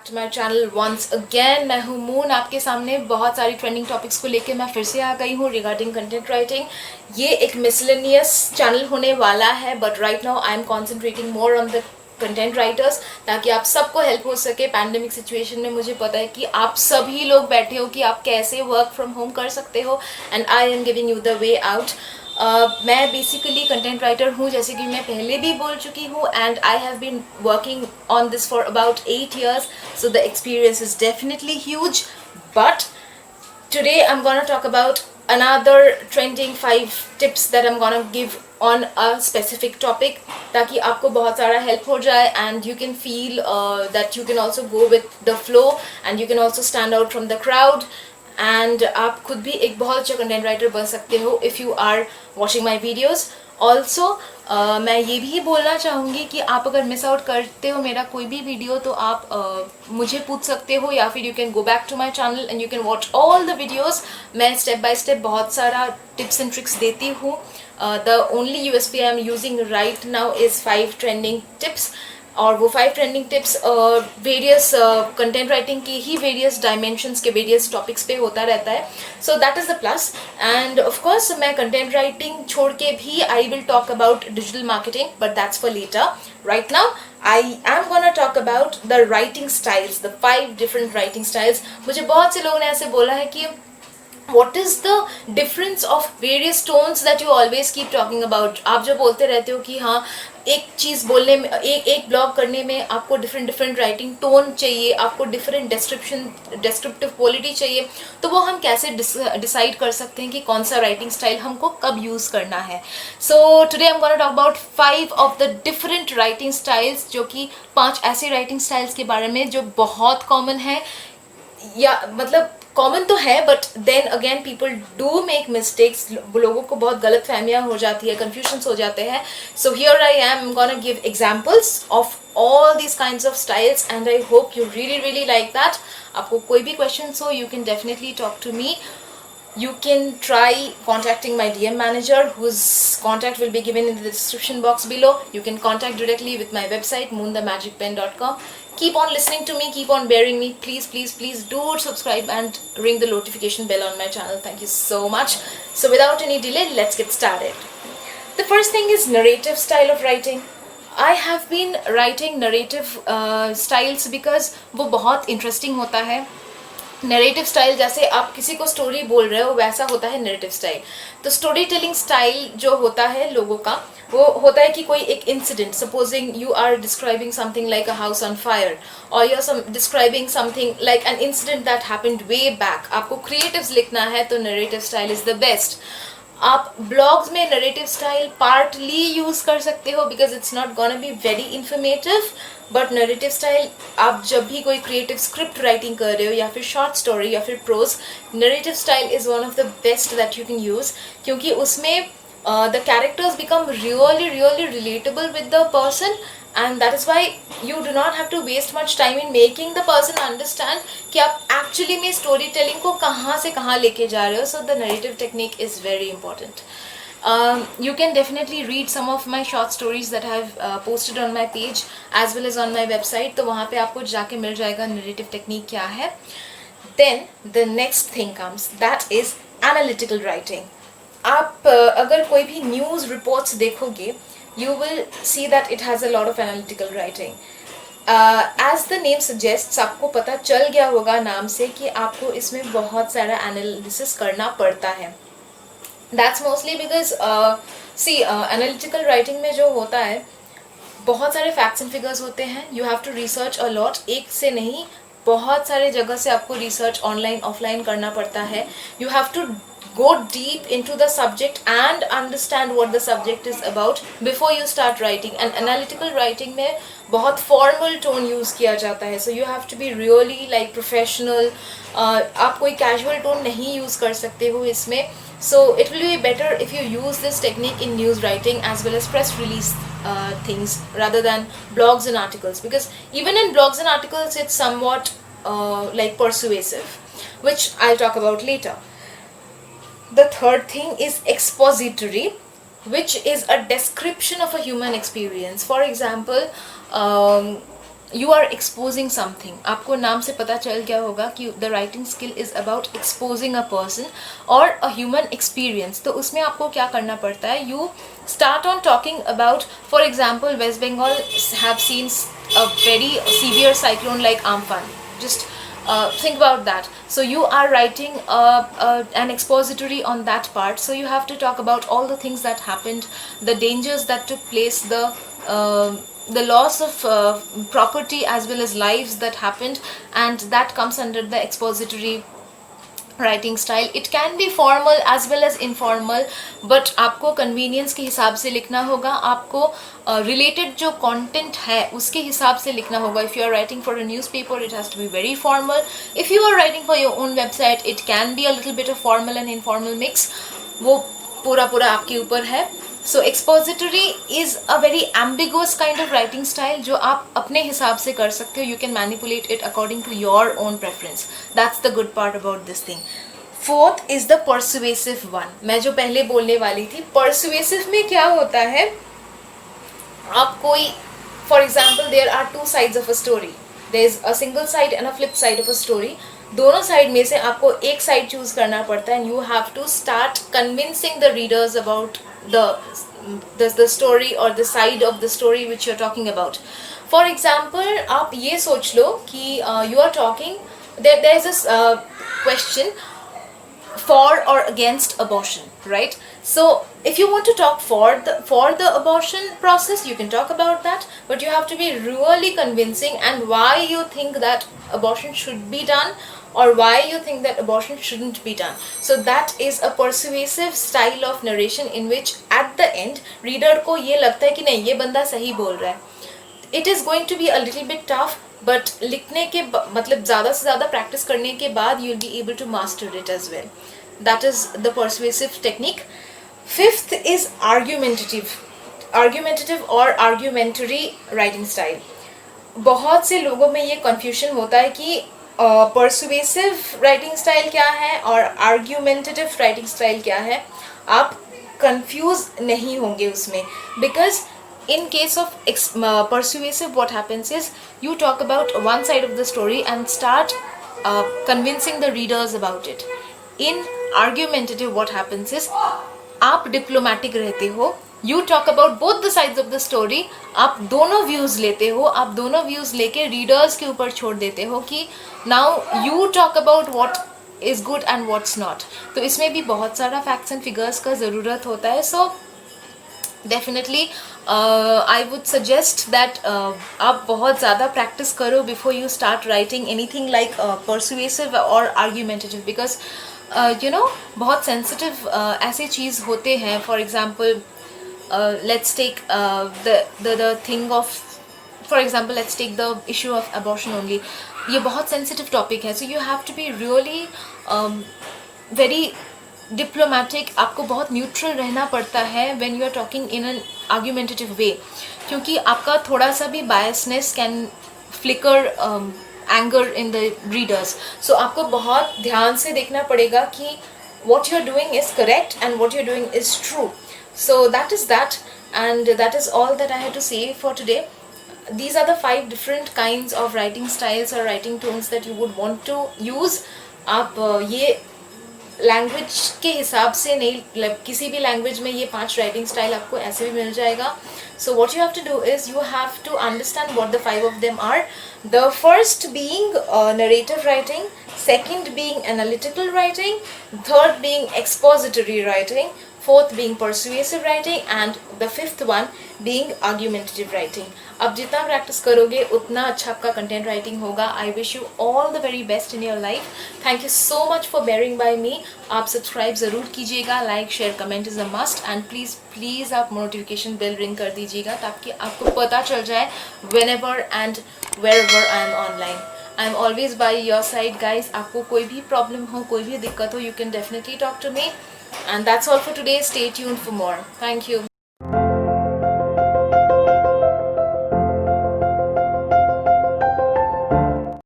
To my channel once again. मैं हूँ moon, आपके सामने बहुत सारी ट्रेंडिंग टॉपिक्स को लेके मैं फिर से आ गई हूँ रिगार्डिंग कंटेंट राइटिंग। ये एक मिसलेनियस चैनल होने वाला है, but right now I M concentrating more on the content writers, ताकि आप सबको हेल्प हो सके। पैंडेमिक सिचुएशन में मुझे पता है कि आप सभी लोग बैठे हो कि आप कैसे वर्क फ्रॉम होम कर सकते हो, and I am giving you the way out. मैं बेसिकली कंटेंट राइटर हूँ, जैसे कि मैं पहले भी बोल चुकी हूँ, and I have been working on this for about 8 years, so the experience is definitely huge. But today I'm gonna talk about another trending 5 tips that I'm gonna give on a specific topic, ताकि आपको बहुत सारा help हो जाए, and you can feel that you can also go with the flow and you can also stand out from the crowd, and आप खुद भी एक बहुत अच्छा कंटेंट राइटर बन सकते हो if you are watching my videos. Also मैं ये भी बोलना चाहूँगी कि आप अगर मिस आउट करते हो मेरा कोई भी वीडियो, तो आप मुझे पूछ सकते हो, या फिर you can go back to my channel and you can watch all the videos. मैं स्टेप बाय स्टेप बहुत सारा टिप्स एंड ट्रिक्स देती हूँ। The only USP I am using right now is 5 trending tips, और वो 5 trending tips various content writing की ही various dimensions के वेरियस टॉपिक्स पे होता रहता है। So that is the plus. And of course मैं कंटेंट राइटिंग छोड़ के भी I will talk about digital marketing, but that's for later. Right now I am gonna talk about the writing styles, the 5 different writing styles. मुझे बहुत से लोगों ने ऐसे बोला है कि what is the difference of various tones that you always keep talking about। आप जो बोलते रहते हो कि हाँ, एक चीज़ बोलने में, एक ब्लॉग करने में आपको डिफरेंट राइटिंग टोन चाहिए, आपको डिफरेंट डिस्क्रिप्टिव क्वालिटी चाहिए, तो वो हम कैसे डिसाइड कर सकते हैं कि कौन सा राइटिंग स्टाइल हमको कब यूज़ करना है। So today I am gonna talk about 5 of the different writing styles, जो कि 5 ऐसे राइटिंग स्टाइल्स के बारे में जो बहुत कॉमन है, या मतलब कॉमन तो है, but then again people do make mistakes. लोगों को बहुत गलत फहमियाँ हो जाती है, कन्फ्यूजन्स हो जाते हैं। So here I am gonna give examples of all these kinds of styles, and I hope you really like that. आपको कोई भी क्वेश्चन हो, you can definitely talk to me. You can try contacting my DM manager, whose contact will be given in the description box below. You can contact directly with my website moonthemagicpen.com. Keep on listening to me, keep on bearing me. Please do subscribe and ring the notification bell on my channel. Thank you so much. So without any delay, let's get started. The first thing is narrative style of writing. I have been writing narrative styles because वो बहुत interesting होता है। Narrative style, जैसे आप किसी को story बोल रहे हो, वैसा होता है नरेटिव स्टाइल। तो स्टोरी टेलिंग स्टाइल जो होता है लोगों का, वो होता है कि कोई एक incident, supposing you are describing something like a house on fire, और you are describing something like an incident that happened way back. आपको क्रिएटिव्स लिखना है तो narrative style is the best. आप ब्लॉग्स में नरेटिव स्टाइल पार्टली यूज़ कर सकते हो because it's not gonna be very informative, but narrative style आप जब भी कोई क्रिएटिव स्क्रिप्ट राइटिंग कर रहे हो, या फिर शॉर्ट स्टोरी, या फिर prose, narrative style is one of the best that you can use, क्योंकि उसमें the characters become really relatable with the person, and that is why you do not have to waste much time in making the person understand कि आप actually में story telling को कहाँ से कहाँ लेके जा रहे हो. So the narrative technique is very important. You can definitely read some of my short stories that I have posted on my page as well as on my website. तो वहाँ पे आपको जाके मिल जाएगा narrative technique क्या है. Then the next thing comes, that is analytical writing. आप अगर कोई भी न्यूज़ रिपोर्ट्स देखोगे, you will see that it has a lot of analytical writing. As the name suggests, आपको पता चल गया होगा नाम से कि आपको इसमें बहुत सारा एनालिसिस करना पड़ता है. That's mostly because see analytical writing में जो होता है, बहुत सारे फैक्ट्स एंड फिगर्स होते हैं. You have to research a lot, एक से नहीं, बहुत सारे जगह से आपको रिसर्च ऑनलाइन ऑफलाइन करना पड़ता है. You have to go deep into the subject and understand what the subject is about before you start writing. And analytical writing में बहुत formal tone use किया जाता है, so you have to be really like professional. आप कोई casual tone नहीं use कर सकते हो इसमें. So it will be better if you use this technique in news writing as well as press release things rather than blogs and articles, because even in blogs and articles it's somewhat like persuasive, which I'll talk about later. The third thing is expository, which is a description of a human experience. For example, you are exposing something. आपको नाम से पता चल गया होगा कि the writing skill is about exposing a person or a human experience. तो उसमें आपको क्या करना पड़ता है? You start on talking about, for example, West Bengal have seen a very severe cyclone like Amphan. Just think about that. So you are writing an expository on that part. So you have to talk about all the things that happened, the dangers that took place, the loss of property as well as lives that happened, and that comes under the expository writing style. It can be formal as well as informal, but आपको convenience के हिसाब से लिखना होगा. आपको related जो content है उसके हिसाब से लिखना होगा. If you are writing for a newspaper it has to be very formal. If you are writing for your own website it can be a little bit of formal and informal mix. वो पूरा आपके ऊपर है. So expository is a very ambiguous kind of writing style जो आप अपने हिसाब से कर सकते हो. You can manipulate it according to your own preference. That's the good part about this thing. Fourth is the persuasive one. मैं जो पहले बोलने वाली थी, परसुएसिव में क्या होता है, आप कोई, for example there are two sides of a story, there is a single side and a flip side of a story. दोनों साइड में से आपको एक साइड चूज करना पड़ता है. You have to start convincing the readers about the story or the side of the story which you're talking about. For example, आप ये सोच लो कि you are talking, there is this question for or against abortion, right? So if you want to talk for the abortion process, you can talk about that, but you have to be really convincing and why you think that abortion should be done or why you think that abortion shouldn't be done. So that is a persuasive style of narration in which at the end reader को ये लगता है कि नहीं ये बंदा सही बोल रहा है. It is going to be a little bit tough, but लिखने के मतलब ज़्यादा से ज़्यादा प्रैक्टिस करने के बाद you'll be able to master it as well. That is the persuasive technique. Fifth is argumentative or argumentary writing style. बहुत से लोगों में ये confusion होता है कि परसुएसिव राइटिंग स्टाइल क्या है और आर्ग्यूमेंटेटिव राइटिंग स्टाइल क्या है. आप कंफ्यूज नहीं होंगे उसमें, because in case of persuasive what happens is you talk about one side of the story and start convincing the readers about it. In argumentative what happens is आप diplomatic रहते हो. You talk about both the sides of the story. आप दोनों views लेते हो. आप दोनों views लेके रीडर्स के ऊपर छोड़ देते हो कि now you talk about what is good and what's not. तो इसमें भी बहुत सारा फैक्ट्स एंड फिगर्स का ज़रूरत होता है. So definitely I would suggest that आप बहुत ज़्यादा प्रैक्टिस करो before you start writing anything like persuasive और आर्ग्यूमेंटेटिव, बिकॉज यू नो बहुत सेंसिटिव ऐसे चीज़ होते हैं. For example let's take the thing of, for example, let's take the issue of abortion only. ये बहुत sensitive topic है, so you have to be really very diplomatic. आपको बहुत neutral रहना पड़ता है when you are talking in an argumentative way, क्योंकि आपका थोड़ा सा भी biasness can flicker anger in the readers. So आपको बहुत ध्यान से देखना पड़ेगा कि what you're doing is correct and what you're doing is true. So that is that, and that is all that I had to say for today. These are the 5 different kinds of writing styles or writing tones that you would want to use. आप ये language के हिसाब से नहीं, मतलब किसी भी language में ये 5 राइटिंग स्टाइल आपको ऐसे भी मिल जाएगा. So what you have to do is you have to understand what the 5 of them are. The first being narrative writing, second being analytical writing, third being expository writing, fourth being persuasive writing, and the fifth one being argumentative writing. अब जितना practice करोगे उतना अच्छा आपका content writing होगा. I wish you all the very best in your life. Thank you so much for bearing by me. आप subscribe ज़रूर कीजिएगा. Like share comment is a must, and please आप नोटिफिकेशन बेल रिंग कर दीजिएगा ताकि आपको पता चल जाए whenever and wherever I am online. I am always by your side guys. आपको कोई भी प्रॉब्लम हो, कोई भी दिक्कत हो, you can definitely talk to me. And that's all for today. Stay tuned for more. Thank you.